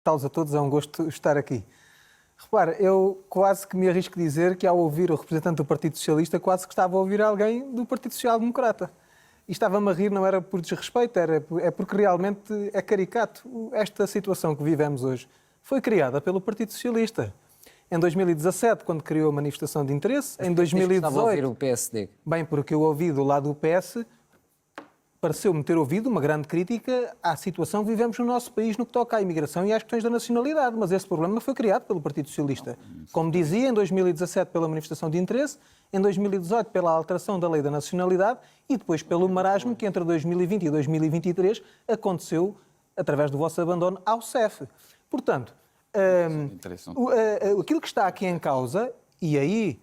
Tal a todos, é um gosto estar aqui. Repara, eu quase que me arrisco a dizer que ao ouvir o representante do Partido Socialista, quase que estava a ouvir alguém do Partido Social Democrata. E estava-me a rir, não era por desrespeito, é porque realmente é caricato. Esta situação que vivemos hoje foi criada pelo Partido Socialista. Em 2017, quando criou a manifestação de interesse, em 2018... Estava a ouvir o PSD. Bem, porque eu ouvi do lado do PS, pareceu-me ter ouvido uma grande crítica à situação que vivemos no nosso país no que toca à imigração e às questões da nacionalidade. Mas esse problema foi criado pelo Partido Socialista. Como dizia, em 2017 pela manifestação de interesse, em 2018 pela alteração da lei da nacionalidade e depois pelo marasmo que entre 2020 e 2023 aconteceu através do vosso abandono ao CEF. Portanto, aquilo que está aqui em causa, e aí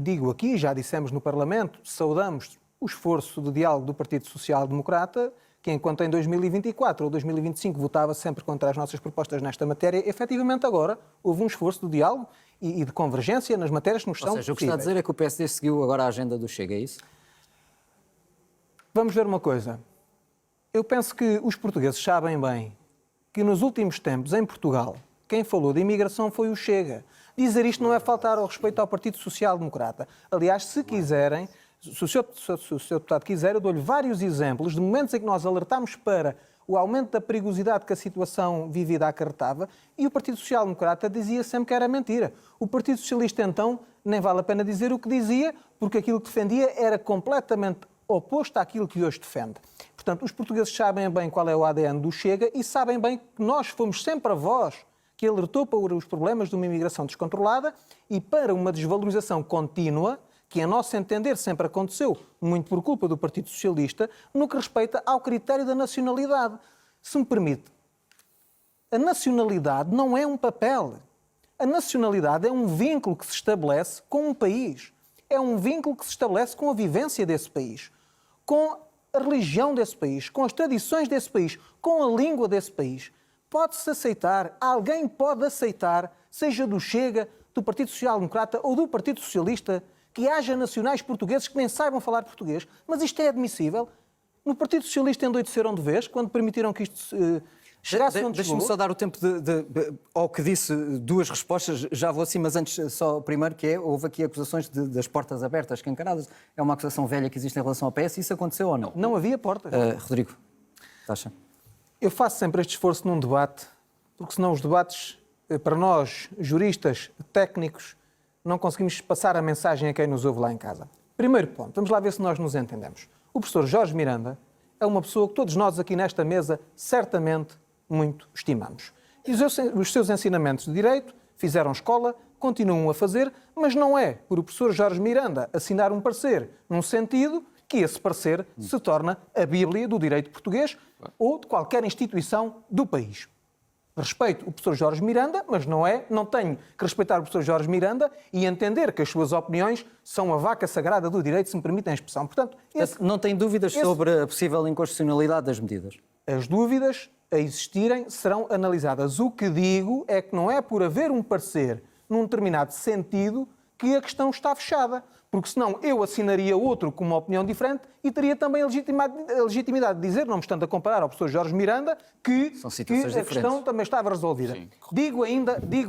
digo aqui, já dissemos no Parlamento, saudamos o esforço de diálogo do Partido Social Democrata, que enquanto em 2024 ou 2025 votava sempre contra as nossas propostas nesta matéria, efetivamente agora houve um esforço de diálogo e de convergência nas matérias que nos são possíveis. Ou seja, o que está a dizer é que o PSD seguiu agora a agenda do Chega, é isso? Vamos ver uma coisa. Eu penso que os portugueses sabem bem que nos últimos tempos, em Portugal, quem falou de imigração foi o Chega. Dizer isto não é faltar ao respeito ao Partido Social Democrata. Aliás, se quiserem, se o Sr. Deputado quiser, eu dou-lhe vários exemplos de momentos em que nós alertámos para o aumento da perigosidade que a situação vivida acarretava e o Partido Social Democrata dizia sempre que era mentira. O Partido Socialista, então, nem vale a pena dizer o que dizia, porque aquilo que defendia era completamente oposto àquilo que hoje defende. Portanto, os portugueses sabem bem qual é o ADN do Chega e sabem bem que nós fomos sempre a voz que alertou para os problemas de uma imigração descontrolada e para uma desvalorização contínua que, a nosso entender, sempre aconteceu, muito por culpa do Partido Socialista, no que respeita ao critério da nacionalidade. Se me permite, a nacionalidade não é um papel. A nacionalidade é um vínculo que se estabelece com um país. É um vínculo que se estabelece com a vivência desse país, com a religião desse país, com as tradições desse país, com a língua desse país. Pode-se aceitar, alguém pode aceitar, seja do Chega, do Partido Social Democrata ou do Partido Socialista, que haja nacionais portugueses que nem saibam falar português, mas isto é admissível. No Partido Socialista endureceram de vez, quando permitiram que isto chegasse onde chegou. Deixe-me só dar o tempo ao que disse, duas respostas, já vou assim, mas antes só o primeiro, que é, houve aqui acusações das portas abertas, escancaradas. É uma acusação velha que existe em relação ao PS, isso aconteceu ou não? Não havia portas. Rodrigo, taxa. Eu faço sempre este esforço num debate, porque senão os debates, para nós, juristas, técnicos, não conseguimos passar a mensagem a quem nos ouve lá em casa. Primeiro ponto, vamos lá ver se nós nos entendemos. O professor Jorge Miranda é uma pessoa que todos nós aqui nesta mesa certamente muito estimamos. E os seus ensinamentos de direito fizeram escola, continuam a fazer, mas não é por o professor Jorge Miranda assinar um parecer num sentido que esse parecer se torna a Bíblia do direito português ou de qualquer instituição do país. Respeito o professor Jorge Miranda, mas não tenho que respeitar o professor Jorge Miranda e entender que as suas opiniões são a vaca sagrada do direito, se me permitem a expressão. Portanto, não tem dúvidas sobre a possível inconstitucionalidade das medidas? As dúvidas a existirem serão analisadas. O que digo é que não é por haver um parecer num determinado sentido que a questão está fechada. Porque senão eu assinaria outro com uma opinião diferente e teria também a legitimidade de dizer, não me estando a comparar ao professor Jorge Miranda, que a questão também estava resolvida. Sim. Digo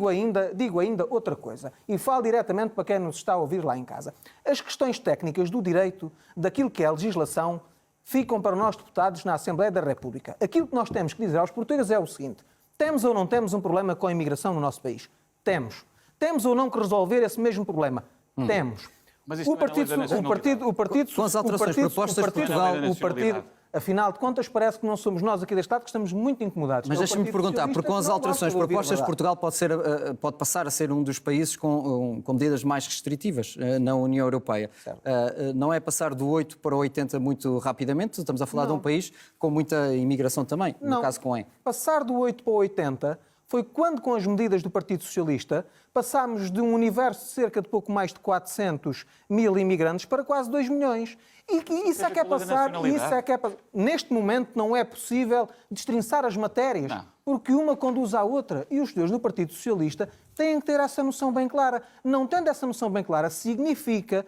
ainda outra coisa. E falo diretamente para quem nos está a ouvir lá em casa. As questões técnicas do direito, daquilo que é a legislação, ficam para nós deputados na Assembleia da República. Aquilo que nós temos que dizer aos portugueses é o seguinte: temos ou não temos um problema com a imigração no nosso país? Temos. Temos ou não que resolver esse mesmo problema? Temos. Mas isso com as alterações propostas por Portugal, afinal de contas, parece que não somos nós aqui da Estado que estamos muito incomodados. Mas deixa-me perguntar, porque com as alterações propostas, Portugal pode passar a ser um dos países com medidas mais restritivas na União Europeia. Não é passar do 8 para o 80 muito rapidamente, estamos a falar de um país com muita imigração também, no caso com EN. Passar do 8 para o 80 foi quando, com as medidas do Partido Socialista, passámos de um universo de cerca de pouco mais de 400 mil imigrantes para quase 2 milhões. E isso é que é passar. Neste momento não é possível destrinçar as matérias, porque uma conduz à outra. E os senhores do Partido Socialista têm que ter essa noção bem clara. Não tendo essa noção bem clara, significa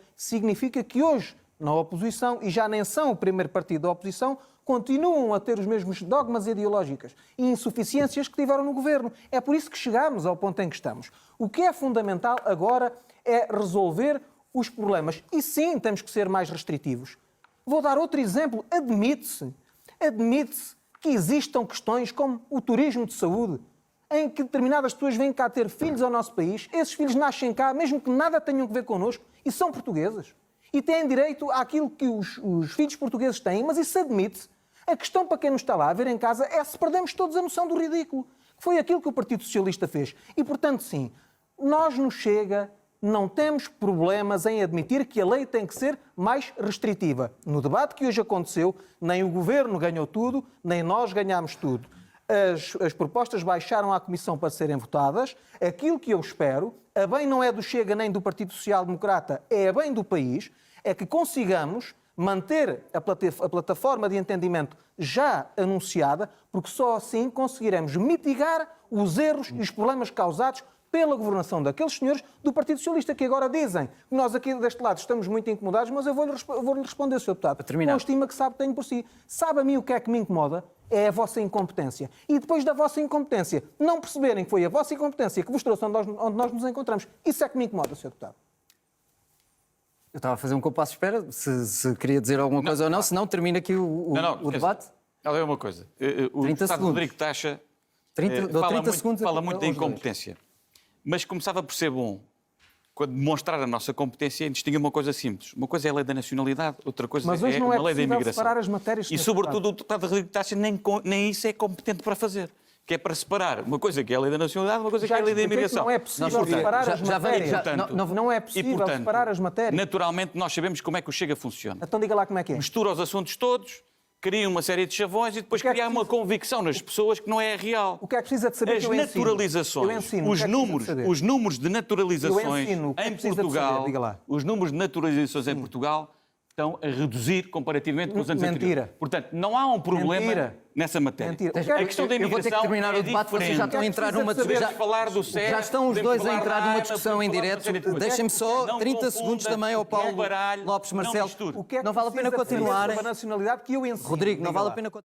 que hoje na oposição e já nem são o primeiro partido da oposição, continuam a ter os mesmos dogmas ideológicos e insuficiências que tiveram no governo. É por isso que chegámos ao ponto em que estamos. O que é fundamental agora é resolver os problemas. E sim, temos que ser mais restritivos. Vou dar outro exemplo. Admite-se que existam questões como o turismo de saúde, em que determinadas pessoas vêm cá ter filhos ao nosso país, esses filhos nascem cá, mesmo que nada tenham a ver connosco, e são portugueses. E têm direito àquilo que os filhos portugueses têm, mas isso admite-se. A questão para quem nos está lá a ver em casa é se perdemos todos a noção do ridículo. Foi aquilo que o Partido Socialista fez. E, portanto, sim, nós no Chega não temos problemas em admitir que a lei tem que ser mais restritiva. No debate que hoje aconteceu, nem o Governo ganhou tudo, nem nós ganhámos tudo. As propostas baixaram à Comissão para serem votadas. Aquilo que eu espero, a bem não é do Chega nem do Partido Social Democrata, é a bem do país, é que consigamos manter a plataforma de entendimento já anunciada, porque só assim conseguiremos mitigar os erros e os problemas causados pela governação daqueles senhores do Partido Socialista, que agora dizem que nós aqui deste lado estamos muito incomodados, mas eu vou-lhe responder, Sr. Deputado, com a estima que sabe que tenho por si. Sabe a mim o que é que me incomoda? É a vossa incompetência. E depois da vossa incompetência, não perceberem que foi a vossa incompetência que vos trouxe onde nós nos encontramos. Isso é que me incomoda, Sr. Deputado. Eu estava a fazer um compasso de espera, se queria dizer alguma coisa ou não, senão termina aqui o debate. Olha uma coisa. O 30 deputado segundos. Rodrigo Taxa fala muito da incompetência. Mas começava por ser bom, quando demonstrar a nossa competência, em distinguir uma coisa simples. Uma coisa é a lei da nacionalidade, outra coisa mas hoje é não uma é lei da imigração. separar as matérias. E, sobretudo, o deputado Rodrigo Taxa nem isso é competente para fazer. Que é para separar uma coisa que é a lei da nacionalidade, uma coisa que é a lei da imigração. Não é possível separar as matérias. Não é possível separar as matérias. Naturalmente, nós sabemos como é que o Chega funciona. Então diga lá como é que é. Mistura os assuntos todos, cria uma série de chavões e depois cria uma convicção nas pessoas que não é real. O que é que precisa de saber? As naturalizações, os números de naturalizações em Portugal, os números de naturalizações em Portugal estão a reduzir comparativamente com os anos anteriores. Portanto, não há um problema nessa matéria. A questão da imigração eu vou ter que terminar o debate, vocês já estão a entrar numa discussão. Já estão os dois a entrar numa discussão em direto. Deixem-me só 30 segundos também ao Paulo Lopes Marcelo. O que é que não vale a pena precisa de saber continuarem. sobre a nacionalidade que eu ensino? Rodrigo, não vale a pena continuar.